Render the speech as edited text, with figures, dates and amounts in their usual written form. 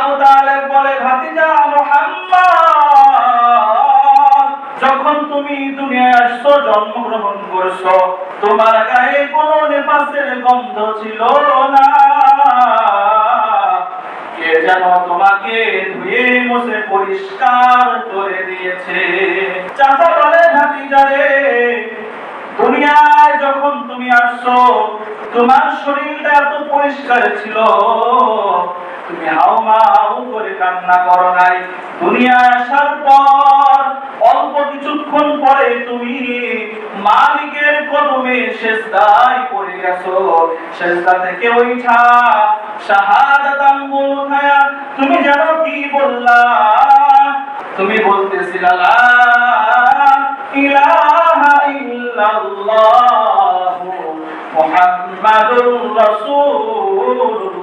আবু তালেব বলে, ভাতিজা মুহাম্মদ, যখন তুমি দুনিয়ায় আসছো, জন্মগ্রহণ করছো, তোমার গায়ে কোনো নেফাসের গন্ধ ছিল না। কে যেন তোমাকে ধুয়ে মুছে পরিষ্কার করে দিয়েছে। চাচা বলে, ভাতিজা রে, দুনিয়ায় যখন তুমি আসছো, তোমার শরীরটা এত পরিষ্কার ছিল, তুমি হাউমাউ করে কান্না করো নাই। দুনিয়ায় আসার পর অল্প কিছুক্ষণ পরে তুমি মালিকের কদমে সিজদায় পড়ে গেছো। সিজদা থেকে ওইঠা শাহাদাত আঙ্গুল উঠায়া তুমি জানো কি বললা? তুমি বলতেছিলা, লা ইলাহা ইল্লাল্লাহু মুহাম্মাদুর রাসূলুল্লাহ।